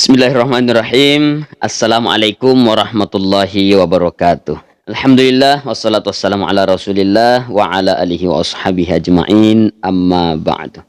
Bismillahirrahmanirrahim. Assalamualaikum warahmatullahi wabarakatuh. Alhamdulillah wassalatu wassalamu ala Rasulillah wa ala alihi wa ashabihi ajma'in, amma ba'du.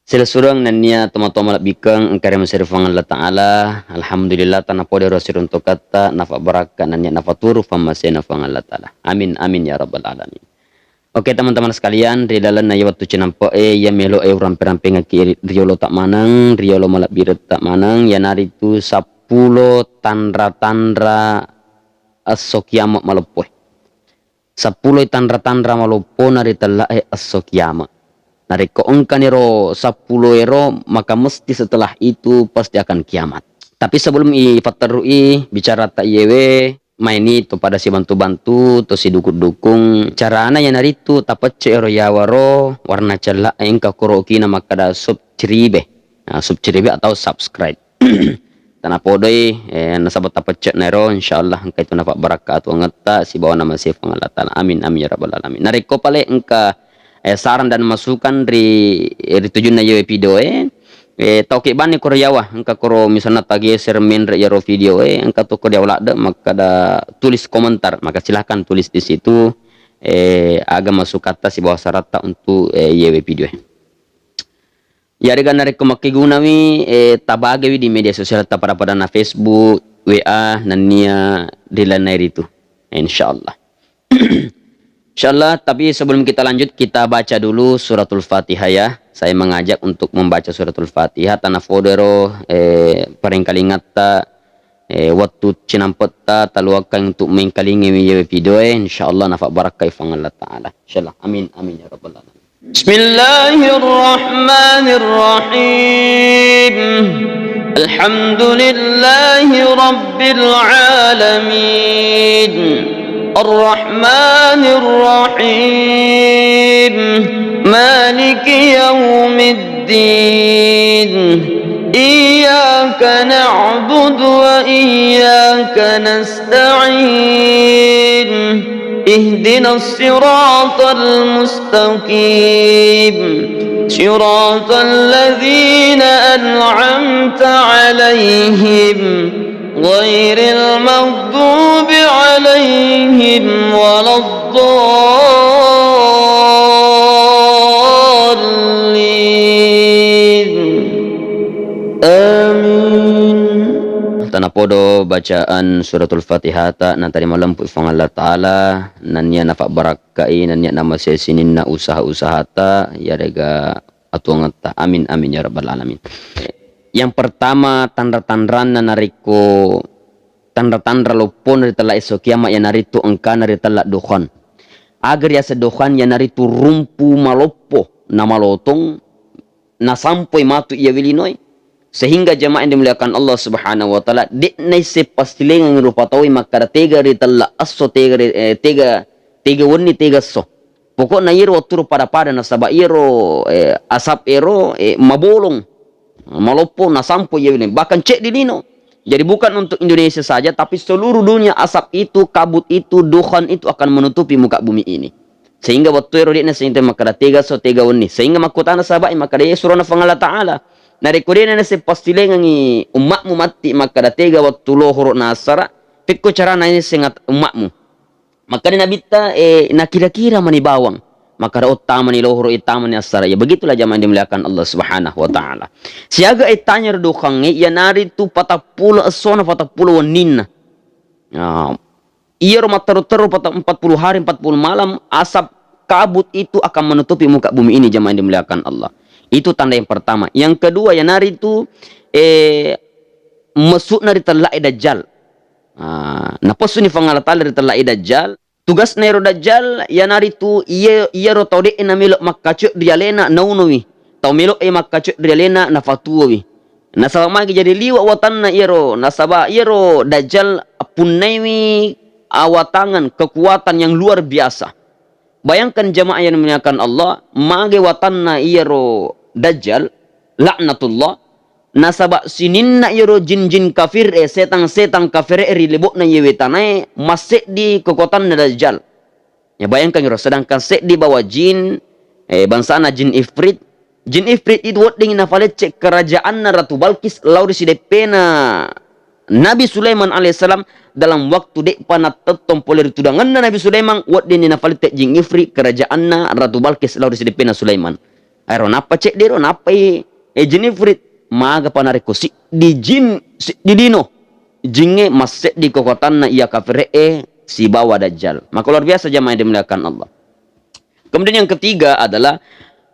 Sila surang nanya toma-toma bikang engkari masirifang Allah Ta'ala. Alhamdulillah tanah pode rasul untuk kata nafa baraka nanya nafa turu famasya nafang Allah Ta'ala. Amin amin ya rabbal alamin. Oke teman-teman sekalian, di dalam na waktu cinampo ya melo rampe-rampe ngaki riolo tak manang, riolo malak biret tak manang, ya nari tu 10 tandra-tandra as-sokyama malopoy. 10 tandra-tandra malopo nari tala as-sokyama. Nari ko engkaniro 10 ero, maka mesti setelah itu pasti akan kiamat. Tapi sebelum ifatarui bicara tak yewe, main itu pada si bantu-bantu atau si dukung-dukung carana yang naritu tapat cero yawaro warna celak engka koroki nama kada subscribe atau subscribe tanah podoi nasabat tapat cek nero insyaallah engka itu nafak barakat ngeta si bawa nama si Allah Ta'ala amin amin ya rabbal alamin nariko pale engka saran dan masukan di tujuan na video tauke bani Koreawa engka koro misalnya tagi sermen yaro video engka to Korea ada maka ada tulis komentar maka silahkan tulis di situ agak masuk kata si bawah syarat untuk yewe video ya dengan dari kemaki gunawi tabagawi di media sosial ta pada na Facebook WA nania dilanai itu insyaallah. Insyaallah, tapi sebelum kita lanjut kita baca dulu suratul Fatihah ya. Saya mengajak untuk membaca suratul Fatihah tanah fodero parengkali ngata waktu cinampeta taluakan untuk mengkalingi video insyaallah nafak barakah ifang Allah Ta'ala. Insyaallah. Amin amin ya rabbal alamin. Bismillahirrahmanirrahim. Alhamdulillahi rabbil alamin. الرحمن الرحيم مالك يوم الدين إياك نعبد وإياك نستعين اهدنا الصراط المستقيم صراط الذين أنعمت عليهم غير المغضوب عليهم ولا الضالين آمين. Tanah podo bacaan suratul Fatihah ta na tadi malam pu ifang Allah Ta'ala nanya nafak barakai nanya nama sesinin na usaha-usaha ta ya rega atuang ta amin amin ya rabbal alamin. Yang pertama tanda-tanda nariko tanda-tanda lopon dari telah esok kiamat yang naritu engka nari telah dukhan agar ya sedukhan yang naritu rumpu malopo na malotong na sampai matu ia wilinoi sehingga jamaah yang dimuliakan Allah Subhanahu wa Ta'ala deknai sepastilengan rupa tawi maka tega ri telah aso tega wani tega so pokoknya iro turu pada nasaba iro asap iro mabolong malopo na sampo ya ini bahkan cek di lino jadi bukan untuk Indonesia saja tapi seluruh dunia asap itu kabut itu dukhan itu akan menutupi muka bumi ini sehingga waktu erodina sehingga maka tega so tega wani sehingga makutana sabai maka dia suruh na Allah Ta'ala nari kodena na sepastilengan ni umatmu mati maka tega waktu lohoro nasara pikko cara na ini sengat umatmu maka ni nabita na kira-kira mani bawang maka ada utama ni lohoro itama ni asara ya begitulah jamaah yang dimuliakan Allah Subhanahu wa Ta'ala siaga itanya redukang ya nari tu 40 asona 40 wanina iya rumah teru-teru 40 hari 40 malam asap kabut itu akan menutupi muka bumi ini jamaah yang dimuliakan Allah itu tanda yang pertama yang kedua ya nari tu masuk nari telai dajjal nah posuni fangala tala telai dajjal tugas nero dajjal ya nari tu iya ro taude na melok makkacu dia lena naunowi tau melok makkacu dia lena na fatuwi na sama jadi liwa watan na iro nasaba iro dajjal punnewi awatangan kekuatan yang luar biasa bayangkan jamaah yang memuliakan Allah mage watan na iro dajjal laknatullah nasaba sininna yoro jin-jin kafir setan-setan kafir rilebok na yewetanai masih di kekuatan dajjal ya bayangkan yoro sedangkan di bawah jin bangsana jin ifrit Jin ifrit itu wading na falecek kerajaan na Ratu Balkis lauri si depena Nabi Sulaiman alaihissalam dalam waktu dek panat tetom poler tudangan na Nabi Sulaiman wading na falecek jin ifrit kerajaan na Ratu Balkis lauri si depena Sulaiman. Ayo napa cek dero napa jin ifrit maga panareko si di jin si di dino jinge masek di kokotan na ia kafir si bawa dajjal. Maka luar biasa jamaah yang dimuliakan Allah. Kemudian yang ketiga adalah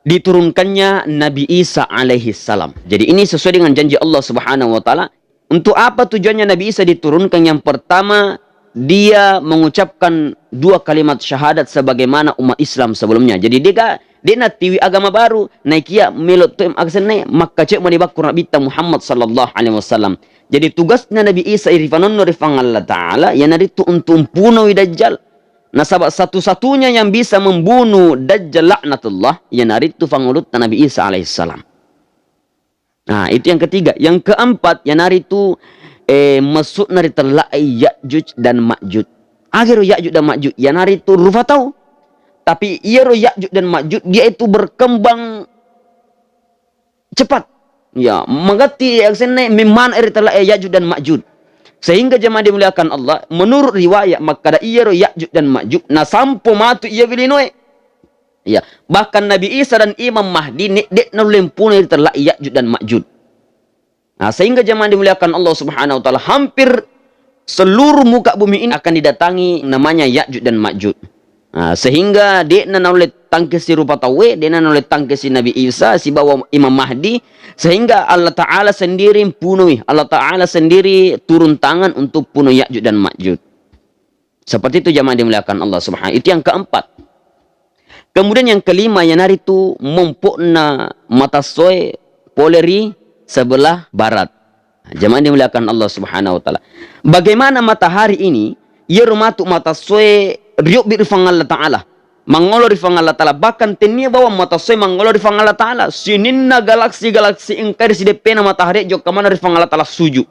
diturunkannya Nabi Isa alaihi salam. Jadi ini sesuai dengan janji Allah Subhanahu wa taala. Untuk apa tujuannya Nabi Isa diturunkan? Yang pertama, dia mengucapkan 2 kalimat syahadat sebagaimana umat Islam sebelumnya. Jadi dia natiwi agama baru, naikia melot tem aksene maka cek malibakur Nabi Muhammad sallallahu alaihi wasallam. Jadi tugasnya Nabi Isa irifanon rifang Allah taala yang naritu untuk membunuh dajjal. Nah, sebab satu-satunya yang bisa membunuh Dajjal laknatullah yang naritu fangulut Nabi Isa alaihissalam. Nah, itu yang ketiga. Yang keempat, yang naritu masuk naritellah Ya'juj dan Ma'juj. Akhirnya Ya'juj dan Ma'juj yang naritu rufa tahu. Tapi ia Ya'juj dan Ma'juj dia itu berkembang cepat. Ya, mengganti yang sene memang naritellah Ya'juj dan Ma'juj. Sehingga jemaah dimuliakan Allah, menurut riwayat maka ada iya Ya'juj dan Ma'juj na sampo matu iya bilinoe. Ya, bahkan Nabi Isa dan Imam Mahdi dek na lempune terla Ya'juj dan Ma'juj. Nah, sehingga jemaah dimuliakan Allah Subhanahu wa taala hampir seluruh muka bumi ini akan didatangi namanya Ya'juj dan Ma'juj. Nah, sehingga dek na oleh tangkisi rupa tawe, dek na oleh tangkisi Nabi Isa si bawa Imam Mahdi. Sehingga Allah Ta'ala sendiri punuhi. Allah Ta'ala sendiri turun tangan untuk punuh Ya'juj dan Ma'juj. Seperti itu jamaah dimuliakan Allah Subhanahu. Itu yang keempat. Kemudian yang kelima, yang hari itu mempukna mata soe poleri sebelah barat. Jamaah dimuliakan Allah Subhanahu wa taala. Bagaimana matahari ini, ia rumatu mata soe riuk birfang Allah Ta'ala. Mangolo rifang Allah Ta'ala. Bahkan tenia bawa mata soe mangolo rifang Allah Ta'ala. Sininna galaksi-galaksi ingkari si depena matahari jok kamana rifang Allah Ta'ala suju.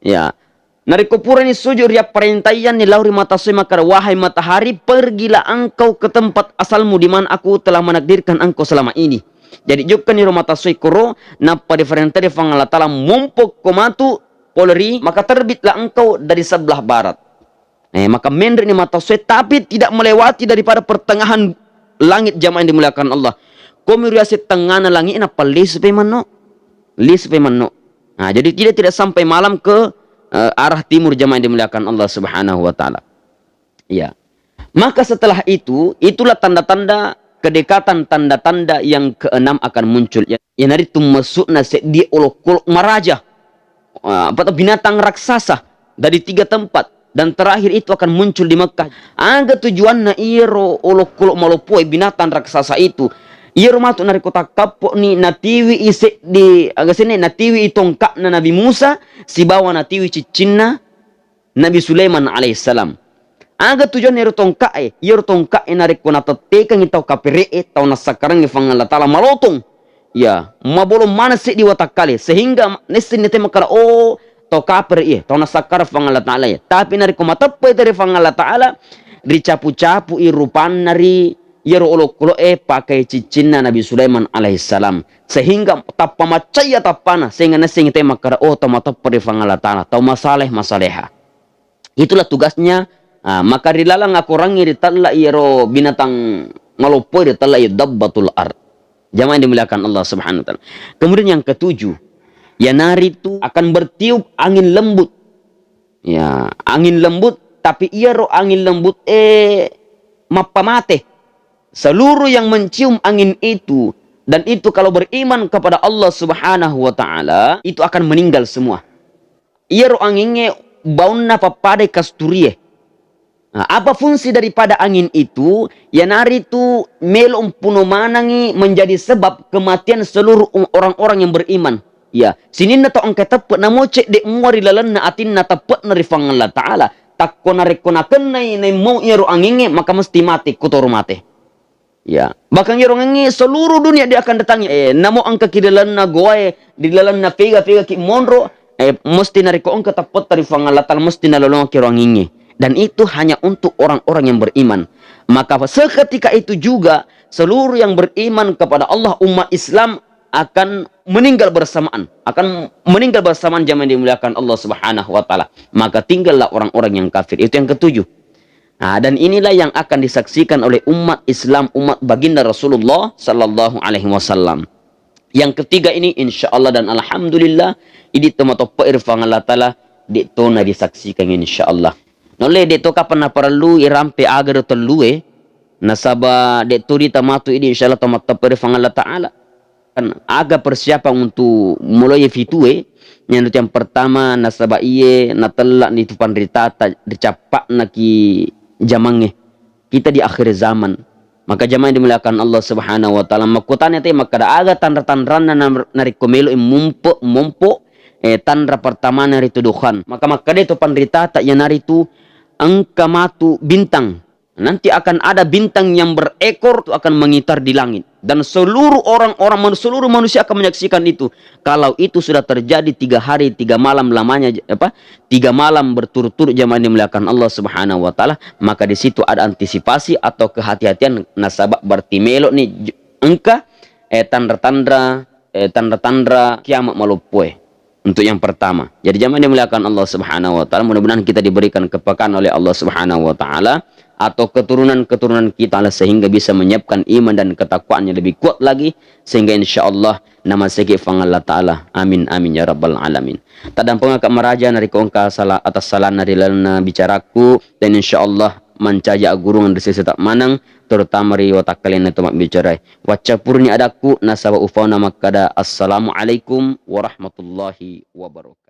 Ya. Narikupura ni suju ria perintayan ni lauri mata soe makar wahai matahari pergilah engkau ke tempat asalmu di mana aku telah menakdirkan engkau selama ini. Jadi jok kan ni mata soe koro napa diferenta rifang Allah Ta'ala mumpuk komatu poleri maka terbitlah engkau dari sebelah barat. Maka mendrik ni mata soe tapi tidak melewati daripada pertengahan langit jamaah yang dimuliakan Allah. Komiriasi tengah langit apa lis pe mano. Nah, jadi tidak sampai malam ke arah timur jamaah yang dimuliakan Allah Subhanahu wa taala. Ya. Maka setelah itu, itulah tanda-tanda kedekatan, tanda-tanda yang keenam akan muncul. Yang hari itu masukna di olok maraja. Binatang raksasa dari 3 tempat. Dan terakhir itu akan muncul di Mekah. Angga tujuannya iro olok-olok malopoi binatang raksasa itu. Iro matu nari kota kapok ni natiwi isi di agak sini natiwi itongkak na Nabi Musa si bawa natiwi cicinna Nabi Sulaiman alaihissalam. Angga tujuan iro tongkak nari kona tetekan itau kapire tau nasakarang ifang Allah Ta'ala malotong. Ya, mabolong mana sih di watak kali sehingga nesin nete makara tau kaper tau nasakar fang Allah Ta'ala ya. Tapi nari kumatapai dari fang Allah Ta'ala dicapu-capu irupan nari yero olok pakai cicinna Nabi Sulaiman alaihissalam sehingga tappa macaya tapana sehingga nesing te makara tau matapai dari fang Allah Ta'ala tau masaleha. Itulah tugasnya. Maka dilalang aku rangi ditala yero binatang malopoi ditala dabbatul ard. Jamaah yang dimuliakan Allah Subhanahu wa taala. Kemudian yang ketujuh, ya nari itu akan bertiup angin lembut. Ya, angin lembut tapi ia angin lembut mapamate. Seluruh yang mencium angin itu dan itu kalau beriman kepada Allah Subhanahu wa taala itu akan meninggal semua. Ia anginnya baunna papade kasturie. Nah, apa fungsi daripada angin itu? Ya nari itu melom puno manangi menjadi sebab kematian seluruh orang-orang yang beriman. Ya, sini na to ang katapet na mo cek de ngori lalan na atin na tapet na rifang Allah Ta'ala. Takko na rekonaken na mo iro anginge maka mesti mati kutoro mate. Ya, bahkan iro anginge seluruh dunia dia akan datangi. Namo ang kakidalan na goy, dilalan na pega ki monro, mesti na reko ang katapet na rifang Allah Ta'ala mesti na lolong kiro anginge. Dan itu hanya untuk orang-orang yang beriman. Maka seketika itu juga seluruh yang beriman kepada Allah, umat Islam akan meninggal bersamaan, zaman dimuliakan Allah Subhanahu wa taala. Maka tinggallah orang-orang yang kafir. Itu yang ketujuh. Nah, dan inilah yang akan disaksikan oleh umat Islam, umat baginda Rasulullah sallallahu alaihi wasallam. Yang ketiga ini insyaallah dan alhamdulillah ini tomato irfang Allah taala dito na disaksikan insyaallah. Nole dito kapan na perlu irampe agar telue nasaba dito di tamatu ini insyaallah tomato irfang Allah taala. Kan aga persiapan untuk mulai fitue yang pertama nasaba iye natella ni tupan ritata dicapak naki jamange kita di akhir zaman. Maka jamaah dimuliakan Allah Subhanahu wa taala makutanya teh maka aga tanda-tandana nari komelo mumpo tanda pertama nari tuduhan. Maka itu panritata yang nari tu angka matu bintang. Nanti akan ada bintang yang berekor itu akan mengitar di langit. Dan seluruh seluruh manusia akan menyaksikan itu. Kalau itu sudah terjadi 3 hari 3 malam lamanya 3 malam berturut-turut jamaah dimuliakan Allah Subhanahu wa taala, maka di situ ada antisipasi atau kehati-hatian nasabak bertimelo nih engka tanda-tanda kiamat malupue. Untuk yang pertama. Jadi jamaah dimuliakan Allah Subhanahu wa taala, mudah-mudahan kita diberikan kepekaan oleh Allah Subhanahu wa taala atau keturunan-keturunan kita sehingga bisa menyiapkan iman dan ketakwaannya lebih kuat lagi sehingga insyaallah nama segi fang Allah taala. Amin amin ya rabbal alamin. Tadang pengakak meraja nari kongka salah atas salah nari lana bicaraku dan insyaallah mencaja gurungan desi setak manang terutama ri watak kalian itu mak bicara. Wacapurni adaku nasaba ufauna makada. Assalamualaikum warahmatullahi wabarakatuh.